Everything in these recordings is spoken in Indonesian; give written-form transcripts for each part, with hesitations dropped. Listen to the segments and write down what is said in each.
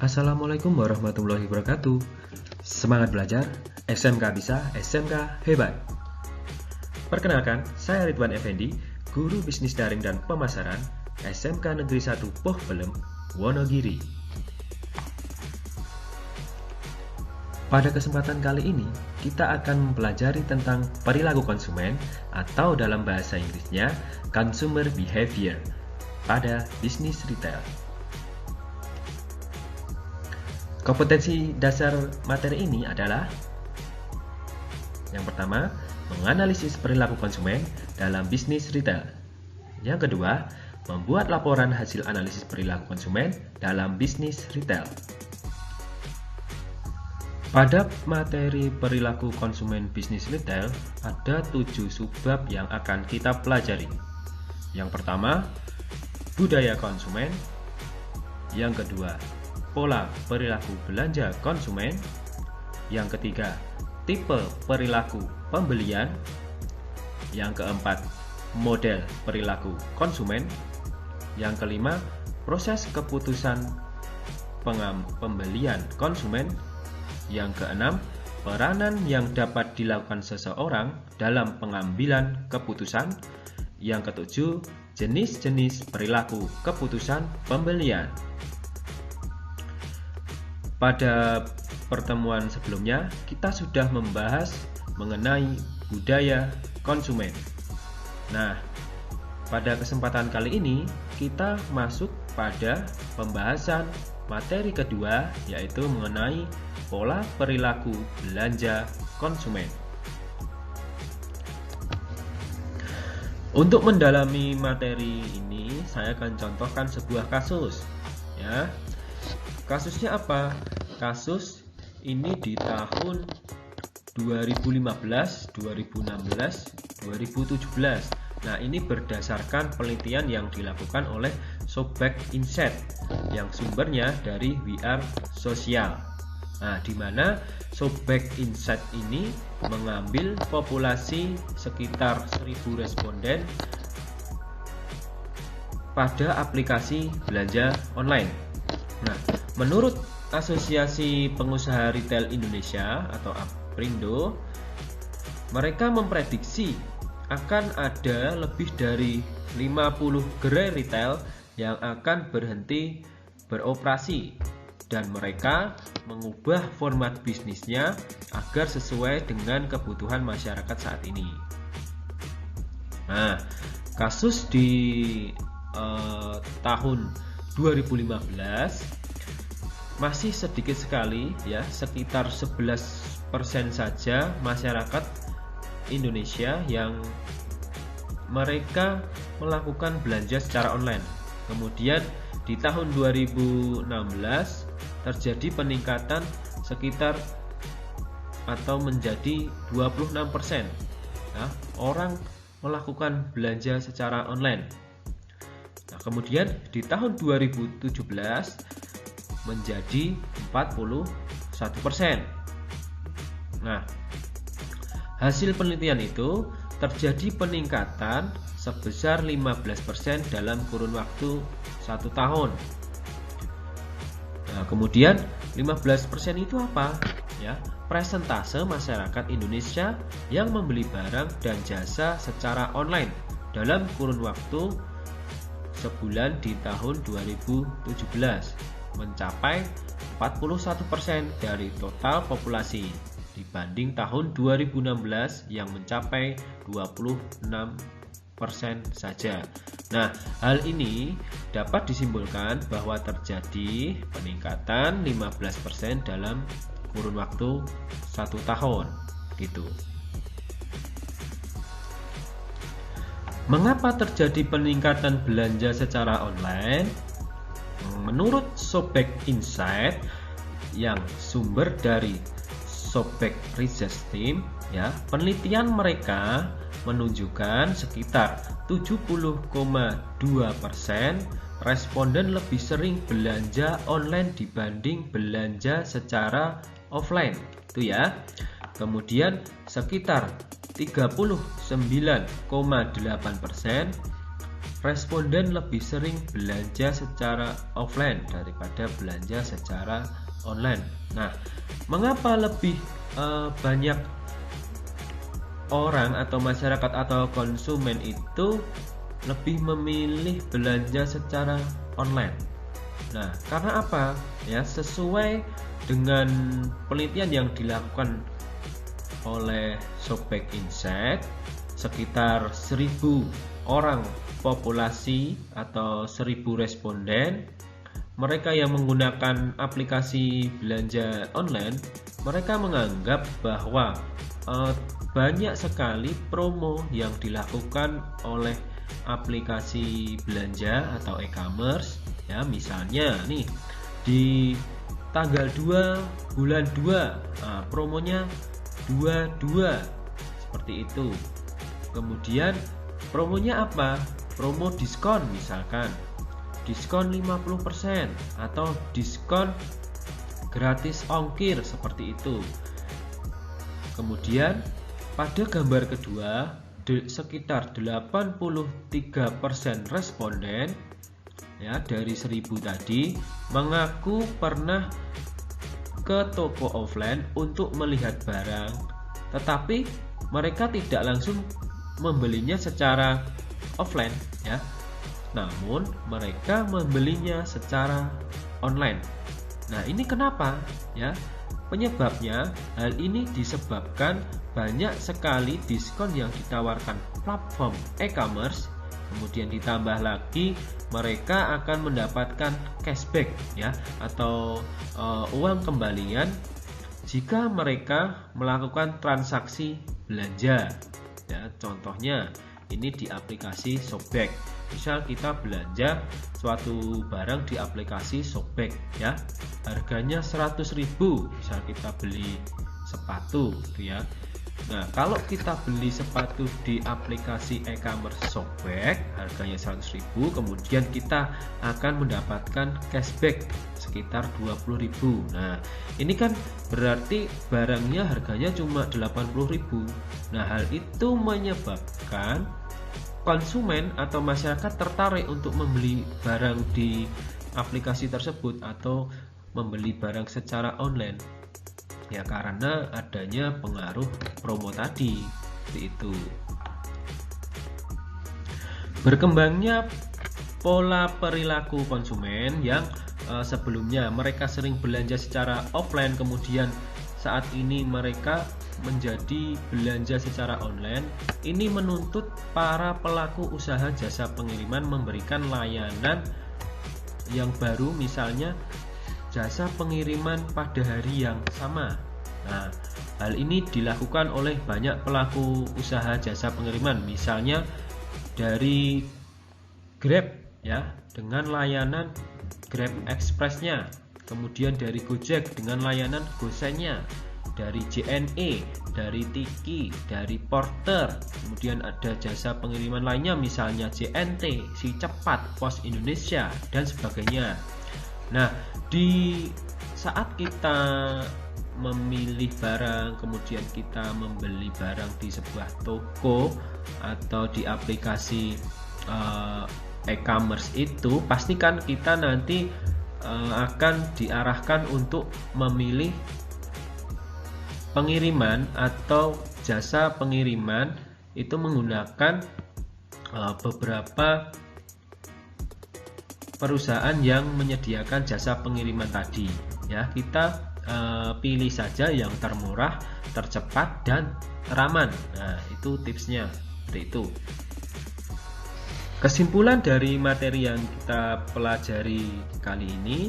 Assalamualaikum warahmatullahi wabarakatuh. Semangat belajar, SMK bisa, SMK hebat. Perkenalkan, saya Ridwan Effendi, Guru Bisnis Daring dan Pemasaran SMK Negeri 1 Poh Pelem, Wonogiri. Pada kesempatan kali ini, kita akan mempelajari tentang perilaku konsumen atau dalam bahasa Inggrisnya consumer behavior pada bisnis retail. Kompetensi dasar materi ini adalah yang pertama, menganalisis perilaku konsumen dalam bisnis retail. Yang kedua, membuat laporan hasil analisis perilaku konsumen dalam bisnis retail. Pada materi perilaku konsumen bisnis retail, ada 7 subbab yang akan kita pelajari. Yang pertama, budaya konsumen. Yang kedua, pola perilaku belanja konsumen. Yang ketiga, tipe perilaku pembelian. Yang keempat, model perilaku konsumen. Yang kelima, proses keputusan pembelian konsumen. Yang keenam, peranan yang dapat dilakukan seseorang dalam pengambilan keputusan. Yang ketujuh, jenis-jenis perilaku keputusan pembelian. Pada pertemuan sebelumnya, kita sudah membahas mengenai budaya konsumen. Nah, pada kesempatan kali ini, kita masuk pada pembahasan materi kedua, yaitu mengenai pola perilaku belanja konsumen. Untuk mendalami materi ini, saya akan contohkan sebuah kasus. Ya. Kasusnya apa? Kasus ini di tahun 2015, 2016, 2017. Nah, ini berdasarkan penelitian yang dilakukan oleh Sobek Insight yang sumbernya dari WR Sosial. Nah, di mana Sobek Insight ini mengambil populasi sekitar 1000 responden pada aplikasi belanja online. Nah, menurut Asosiasi Pengusaha Retail Indonesia atau APRindo, mereka memprediksi akan ada lebih dari 50 gerai retail yang akan berhenti beroperasi dan mereka mengubah format bisnisnya agar sesuai dengan kebutuhan masyarakat saat ini. Nah, kasus di tahun 2015 masih sedikit sekali, ya, sekitar 11% saja masyarakat Indonesia yang mereka melakukan belanja secara online. Kemudian di tahun 2016 terjadi peningkatan sekitar atau menjadi 26%, ya, orang melakukan belanja secara online. Nah, kemudian di tahun 2017 menjadi 41%. Nah, hasil penelitian itu terjadi peningkatan sebesar 15% dalam kurun waktu 1 tahun. Nah, kemudian 15% itu apa? Ya, persentase masyarakat Indonesia yang membeli barang dan jasa secara online dalam kurun waktu sebulan di tahun 2017 mencapai 41% dari total populasi dibanding tahun 2016 yang mencapai 26% saja. Nah, hal ini dapat disimpulkan bahwa terjadi peningkatan 15% dalam kurun waktu 1 tahun gitu. Mengapa terjadi peningkatan belanja secara online? Menurut Sobek Insight yang sumber dari Sobek Research Team, ya, penelitian mereka menunjukkan sekitar 70,2% responden lebih sering belanja online dibanding belanja secara offline, itu ya. Kemudian sekitar 39,8% responden lebih sering belanja secara offline daripada belanja secara online. Nah, mengapa lebih banyak orang atau masyarakat atau konsumen itu lebih memilih belanja secara online? Nah, karena apa? Ya, sesuai dengan penelitian yang dilakukan oleh Shopback Insight, sekitar 1000 orang populasi atau 1000 responden, mereka yang menggunakan aplikasi belanja online, mereka menganggap bahwa banyak sekali promo yang dilakukan oleh aplikasi belanja atau e-commerce. Ya, misalnya nih di tanggal 2 bulan 2 promonya 22 seperti itu. Kemudian promonya apa? Promo diskon, misalkan diskon 50% atau diskon gratis ongkir, seperti itu. Kemudian pada gambar kedua, sekitar 83% responden ya dari 1000 tadi mengaku pernah ke toko offline untuk melihat barang, tetapi mereka tidak langsung membelinya secara offline ya, namun mereka membelinya secara online. Nah, ini kenapa ya? Penyebabnya, hal ini disebabkan banyak sekali diskon yang ditawarkan platform e-commerce. Kemudian ditambah lagi mereka akan mendapatkan cashback ya, atau uang kembalian jika mereka melakukan transaksi belanja ya. Contohnya ini di aplikasi Shopback. Misal kita belanja suatu barang di aplikasi Shopback ya, harganya 100.000, misal kita beli sepatu gitu ya. Nah, kalau kita beli sepatu di aplikasi e-commerce Shopback harganya 100.000, kemudian kita akan mendapatkan cashback sekitar 20.000. Nah, ini kan berarti barangnya harganya cuma 80.000. Nah, hal itu menyebabkan konsumen atau masyarakat tertarik untuk membeli barang di aplikasi tersebut atau membeli barang secara online ya, karena adanya pengaruh promo tadi. Seperti itu. Berkembangnya pola perilaku konsumen yang sebelumnya mereka sering belanja secara offline, kemudian saat ini mereka menjadi belanja secara online. Ini menuntut para pelaku usaha jasa pengiriman memberikan layanan yang baru, misalnya jasa pengiriman pada hari yang sama. Nah, hal ini dilakukan oleh banyak pelaku usaha jasa pengiriman, misalnya dari Grab ya, dengan layanan Grab Express-nya, kemudian dari Gojek dengan layanan GoSend-nya, dari JNE, dari Tiki, dari Porter, kemudian ada jasa pengiriman lainnya misalnya JNT, Si Cepat, Pos Indonesia, dan sebagainya. Nah, di saat kita memilih barang, kemudian kita membeli barang di sebuah toko atau di aplikasi e-commerce itu, pastikan kita nanti akan diarahkan untuk memilih pengiriman atau jasa pengiriman itu menggunakan beberapa perusahaan yang menyediakan jasa pengiriman tadi ya. Kita pilih saja yang termurah, tercepat, dan teraman. Nah, itu tipsnya seperti itu. Kesimpulan dari materi yang kita pelajari kali ini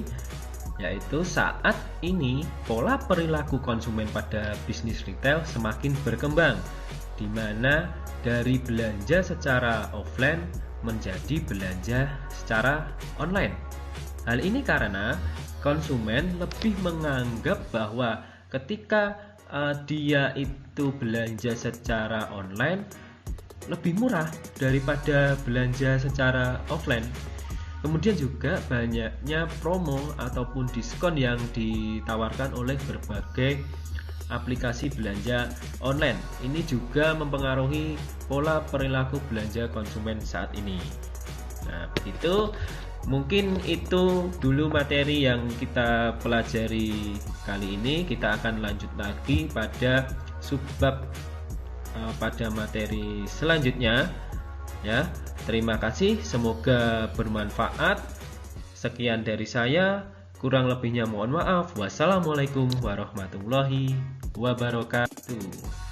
yaitu saat ini pola perilaku konsumen pada bisnis retail semakin berkembang, di mana dari belanja secara offline menjadi belanja secara online. Hal ini karena konsumen lebih menganggap bahwa ketika dia itu belanja secara online lebih murah daripada belanja secara offline. Kemudian juga banyaknya promo ataupun diskon yang ditawarkan oleh berbagai aplikasi belanja online. Ini juga mempengaruhi pola perilaku belanja konsumen saat ini. Nah, begitu. Mungkin itu dulu materi yang kita pelajari kali ini. Kita akan lanjut lagi pada subbab pada materi selanjutnya ya. Terima kasih, semoga bermanfaat. Sekian dari saya, kurang lebihnya mohon maaf. Wassalamualaikum warahmatullahi wabarakatuh.